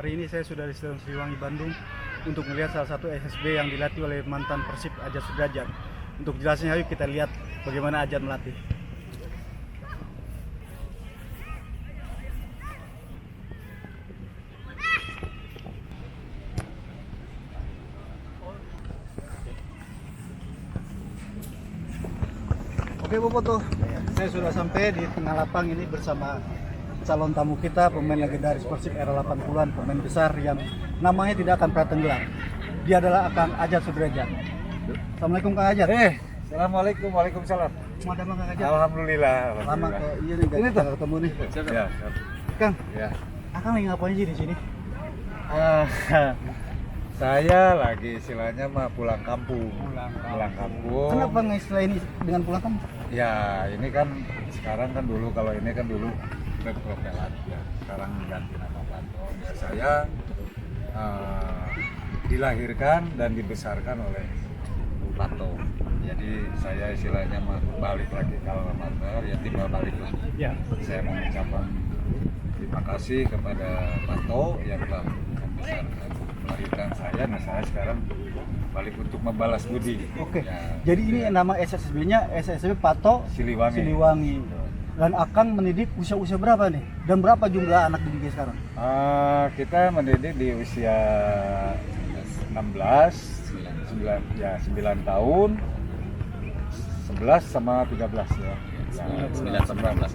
Hari ini saya sudah di Stadion Siliwangi, Bandung untuk melihat salah satu SSB yang dilatih oleh mantan Persib Ajat Sudrajat. Untuk jelasnya, ayo kita lihat bagaimana Ajat melatih. Oke Boboto, saya sudah sampai di tengah lapang ini bersama calon tamu kita, pemain legendaris Persib era 80-an, pemain besar yang namanya tidak akan pernah tenggelam. Dia adalah Akang Ajat Sudrajat. Assalamualaikum Kang Ajat. Assalamualaikum, waalaikumsalam. Selamat datang Kang Ajat. Alhamdulillah. Lama ke iya nih Ini kita tuh. ketemu nih. Ya, Kang, ya. Akang lagi ngapain sih di sini? Ah, saya lagi istilahnya mah pulang kampung. Pulang kampung. Kenapa ngistilah ini dengan pulang kampung? Ya, ini kan sekarang kan dulu kalau ini kan dulu berpropelan ya. Sekarang ganti nama Panto. Ya, saya dilahirkan dan dibesarkan oleh Panto. Jadi saya istilahnya mah balik lagi ke alma mater, ya timbal balik lah. Ya. Saya mengucapkan terima kasih kepada Panto yang telah membesarkan, melahirkan saya. Nah, saya sekarang balik untuk membalas budi. Oke. Ya, Jadi ini nama SSB-nya SSB Pato Siliwangi. Siliwangi. Dan Akang mendidik usia-usia berapa nih? Dan berapa jumlah anak didiknya sekarang? Kita mendidik di usia 16, 9 tahun, 11 sama 13 ya. 9 sampai 16.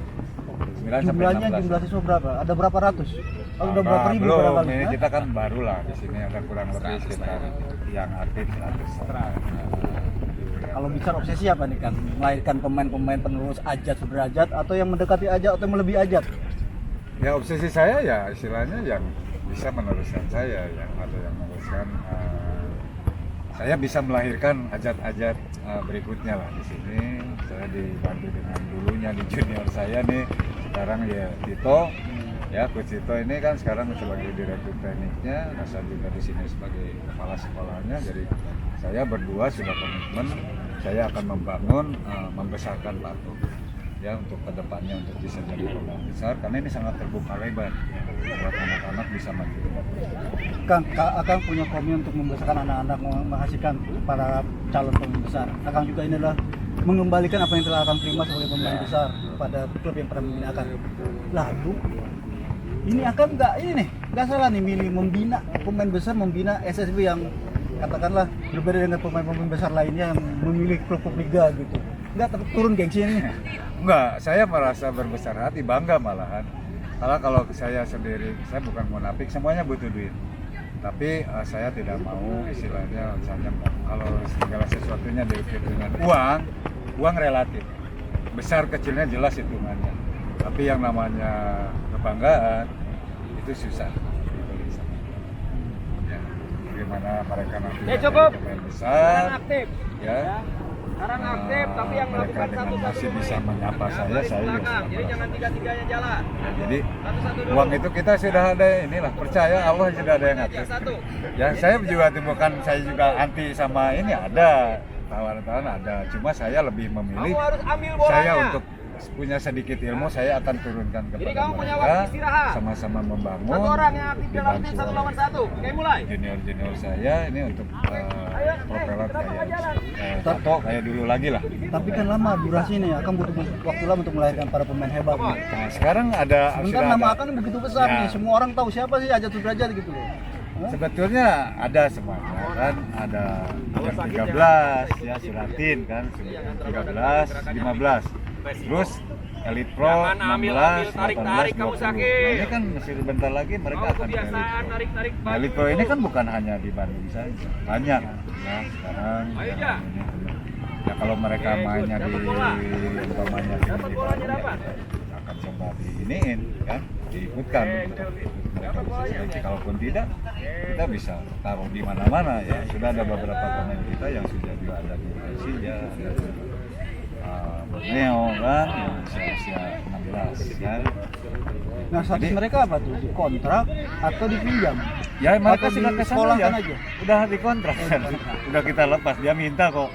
9 sampai Jumlahnya 16. jumlah siswa berapa? Ada berapa ratus? Atau udah berapa ribu belum, barangkali? ini Hah? kita kan baru lah di sini ada kurang lebih 100 sekitar yang aktif 100. Kalau bicara obsesi apa nih Kang? Melahirkan pemain-pemain penerus Ajat Sudrajat atau yang mendekati Ajat atau yang melebihi Ajat? Ya obsesi saya ya istilahnya yang bisa meneruskan saya, yang ada yang meneruskan saya bisa melahirkan Ajat-Ajat berikutnya lah di sini. Saya dibantu dengan dulunya di junior saya nih, sekarang ya Tito, ya Coach Tito ini kan sekarang sebagai direktur tekniknya, nah saya juga di sini sebagai kepala sekolahnya. Jadi saya berdua sudah komitmen, saya akan membangun, membesarkan Pato ya untuk kedepannya untuk bisa jadi pemain besar, karena ini sangat terbuka lebar buat anak-anak bisa maju. Kang, Akang punya komitmen untuk membesarkan anak-anak, menghasilkan para calon pemain besar. Akang juga ini adalah mengembalikan apa yang telah Akang terima sebagai pemain besar pada klub yang pernah membina Akang. Lalu ini Akang nggak salah nih milih membina pemain besar, membina SSB yang katakanlah berbeda dengan pemain-pemain besar lainnya yang memilih klub-klub liga gitu. Nggak turun gengsi ini? Enggak, saya merasa berbesar hati, bangga malahan. Kalau saya sendiri, saya bukan munafik, semuanya butuh duit. Tapi saya tidak mau istilahnya misalnya kalau segala sesuatunya diukur dengan uang relatif. Besar kecilnya jelas hitungannya. Tapi yang namanya kebanggaan itu susah. Ya, bagaimana mereka nanti cukup. pemain besar, Aktif. ya. Sekarang aktif, tapi yang mereka melakukan dengan satu-satu masih dulu bisa nih. menyapa saya Balik juga belakang, sudah jadi merasa. jangan tiga-tiganya jalan. Jadi Satu-satu dulu. uang itu kita sudah ada inilah, percaya Allah sudah ada yang ngatur. Satu. Ya saya juga bukan saya juga anti sama ini, ada tawaran-tawaran ada, cuma saya lebih memilih Kamu harus ambil bolanya. saya untuk punya sedikit ilmu, saya akan turunkan Jadi kepada kamu punya mereka, waktu istirahat. sama-sama membangun. Satu orang yang aktif dalam tim dibantu 1 oleh lawan 1. Oke, mulai. junior saya ini untuk propeller kenapa nggak jalan? kayak Tato kayak dulu lagi lah. Tapi kan lama durasinya ya, Akang butuh waktu lama untuk melahirkan para pemain hebat. Nih. Nah, sekarang ada Sebentar sudah nama ada. Akang begitu besar Ya. nih, semua orang tahu siapa sih Ajat Sudrajat gitu loh. Hah? Sebetulnya ada semuanya kan, ada yang 13 ya Suratin kan, 13, 15, terus Elite Pro Jangan 16, tarik-tarik 18, kamu 20. sakit. Nah, ini kan masih bentar lagi mereka Kamu akan ke Elite kebiasaan Pro. narik-narik Nah, baju. Elite Pro ini kan bukan hanya di Bandung saja, banyak ya sekarang. Ayo, yang Ja. ini. Ya kalau mereka Oke, mainnya good. di Dapat bola. umpamanya Dapat di bolanya, Bandung, dapat. ya, kita akan coba diiniin kan, diikutkan. Oke, untuk good. mereka Dapat bisa bolanya. seleksi. Kalaupun tidak, kita bisa taruh di mana-mana ya. Sudah ada beberapa pemain kita yang sudah juga ada di Persija, ada di Borneo kan, yang usia 16 kan. Nah, status Jadi- mereka apa tuh? Dikontrak atau dipinjam? Ya mereka Atau sudah ke sana disekolahkan ya. aja? Udah dikontrak kan. Udah kita lepas, dia minta kok.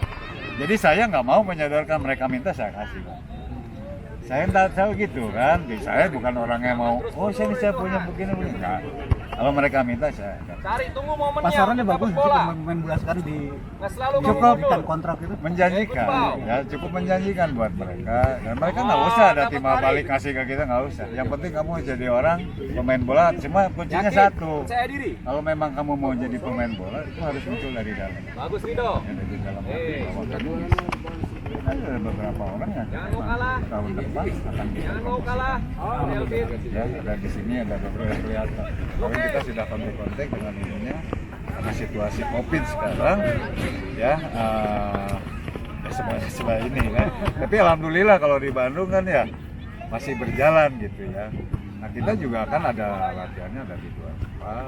Jadi saya nggak mau menyodorkan, mereka minta saya kasih kok. Saya tidak tahu gitu kan. Jadi saya bukan orang yang mau, oh saya punya begini enggak. Kalau mereka minta saya akan. Cari tunggu momennya. Pasarannya dapat bagus bola. main bola sekarang di Nggak selalu kamu Cukup. mundur. berikan kontrak itu. Menjanjikan, ya cukup menjanjikan buat mereka. Dan mereka nggak usah ada dapat timbal tarik. balik kasih ke kita, nggak usah. Yang penting kamu jadi orang pemain bola. Cuma kuncinya Yakin? satu. Percaya diri. Kalau memang kamu mau jadi pemain bola, itu harus muncul dari dalam. Bagus Rido. Ya, dari dalam hati bahwa kamu ada beberapa orang yang Jangan mau kalah. tahun depan akan kita Jangan mau kalah. Oh, Melvin. ya ada di sini ada beberapa kelihatan. Kalau kita sudah kontak dengan ininya karena situasi COVID sekarang ya sebenarnya ini kan. Tapi alhamdulillah kalau di Bandung kan ya masih berjalan gitu ya. Nah kita juga kan ada latihannya ada di dua tempat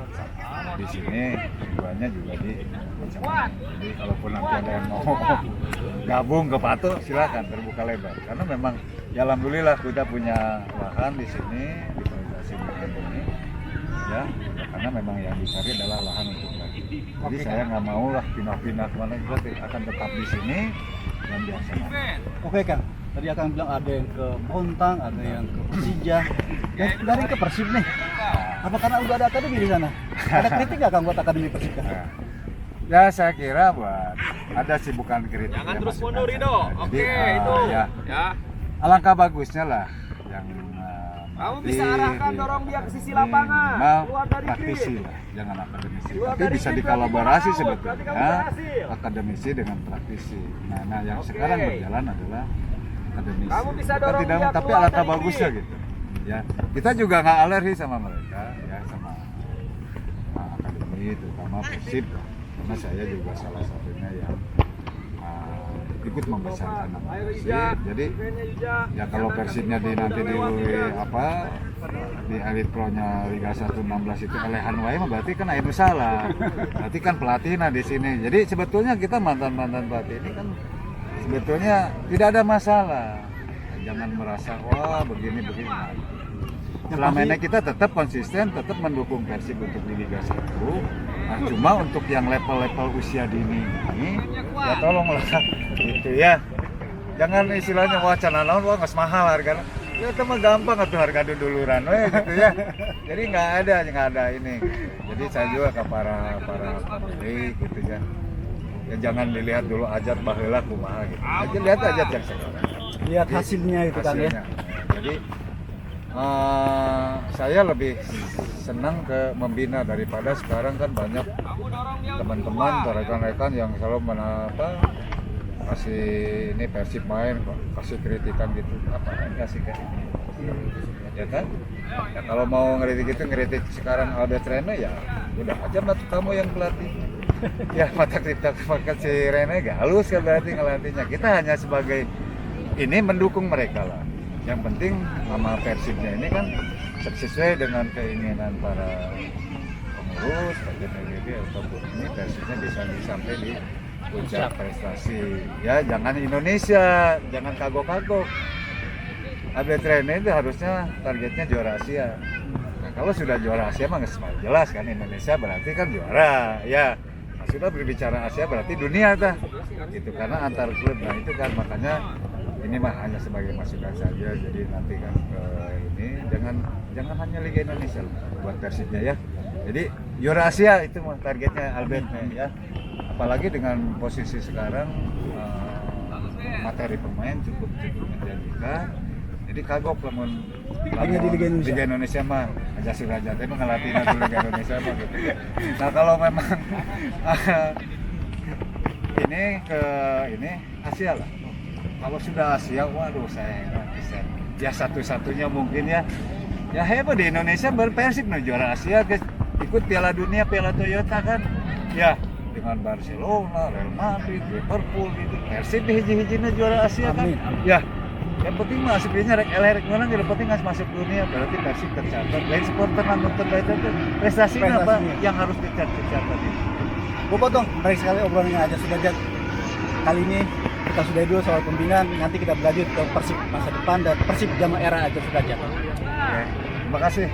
di sini, keduanya juga di Kecamatan. Jadi kalaupun nanti ada yang mau gabung ke Patu silakan terbuka lebar. Karena memang ya alhamdulillah kita punya lahan di sini di lokasi ini ya karena memang yang dicari adalah lahan untuk lagi. Jadi saya nggak mau lah pindah-pindah kemana, kita akan tetap di sini dan biasa. Oke Kang, tadi akan bilang ada yang ke Bontang, ada yang ke Persija, dan dari ke Persib nih. Apa karena udah ada akademi di sana? Ada kritik nggak Kang buat akademi Persib Kang? Nah, ya saya kira buat ada sih bukan kritik. Jangan ya, terus maksudnya. mundur Rido. Jadi, Oke, itu. ya, Ya. alangkah bagusnya lah yang Kamu melatih, bisa arahkan, di dorong dia ke sisi akademi, lapangan. minimal Keluar dari praktisi grid. lah, jangan akademisi. Keluar Tapi dari bisa grid, dikolaborasi berarti kamu out, berarti kamu sebetulnya berhasil. akademisi dengan praktisi. Nah yang Oke. sekarang berjalan adalah akademisi. Kamu bisa Bukan dorong tidak, dia tapi keluar alangkah dari bagusnya grid. gitu. Ya, kita juga nggak alergi sama mereka, ya sama akademi terutama Persib, karena saya juga salah satunya yang ikut membesarkan nama Ayo Persib. Ija. Jadi Defense-nya Ija. ya kalau Persibnya di nanti di apa di Elite Pro-nya Liga 1 16 itu elehan wae mah berarti kan aya salah. Berarti kan pelatihnya di sini. Jadi sebetulnya kita mantan-mantan pelatih ini kan sebetulnya tidak ada masalah. Jangan merasa wah begini. Selama ini kita tetap konsisten, tetap mendukung Persib untuk di Liga 1. Nah, cuma untuk yang level-level usia dini ini, ya tolonglah gitu ya. Jangan istilahnya wah cana naon wah geus mahal harganya. Ya itu mah gampang atuh harga duduluran we gitu ya. Jadi nggak ada ini. Jadi saya juga ke para pemilik gitu ya. Ya jangan dilihat dulu ajat baheula kumaha gitu. Aja lihat ajat yang sekarang. Lihat hasilnya itu kan ya. Hasilnya. Jadi saya lebih senang ke membina daripada sekarang kan banyak teman-teman atau rekan-rekan yang selalu kasih ini Persib main kasih kritikan gitu apaan kasih kayak ini ya kan ya, kalau mau ngeritik sekarang Albert Rene ya udah aja mati kamu yang pelatih ya mata kita pakai si Rene gak halus kan berarti ngelatihnya kita hanya sebagai ini mendukung mereka lah. Yang penting nama Persibnya ini kan sesuai dengan keinginan para pengurus, PBB ataupun ini Persibnya bisa sampai di puncak prestasi. Ya jangan Indonesia, jangan kagok-kagok. Albert Rene itu harusnya targetnya juara Asia. Nah, kalau sudah juara Asia mah nggak jelas kan Indonesia berarti kan juara. Ya sudah berbicara Asia berarti dunia tuh. Gitu karena antar klub. Nah itu kan makanya ini mah hanya sebagai masukan saja, jadi nanti kan ini jangan hanya Liga Indonesia buat Persibnya ya. Jadi juara Asia itu mah targetnya Albertnya ya. Apalagi dengan posisi sekarang materi pemain cukup menjanjikan. Jadi kagok lamun Hanya di Liga Indonesia mah aja si Raja teh ngelatih di Liga Indonesia mah gitu. Nah kalau memang ini Asia lah. Kalau sudah Asia, waduh saya nggak bisa. Ya satu-satunya mungkin ya hebat di Indonesia Persib nih juara Asia, ikut Piala Dunia, Piala Toyota kan, ya dengan Barcelona, Real Madrid, Liverpool gitu. Persib hiji-hijinya juara Asia kan, ya. Yang penting mah sebenarnya rek mana yang penting harus masuk dunia berarti Persib tercatat. Lain supporter nonton terbaiknya tuh prestasinya apa yang harus dicatat ini. Bobo dong, baik sekali obrolannya aja sudah. Kali ini kita sudah dulu soal pembinaan, nanti kita berlanjut ke Persib masa depan dan Persib zaman era aja sudah. Oke, terima kasih.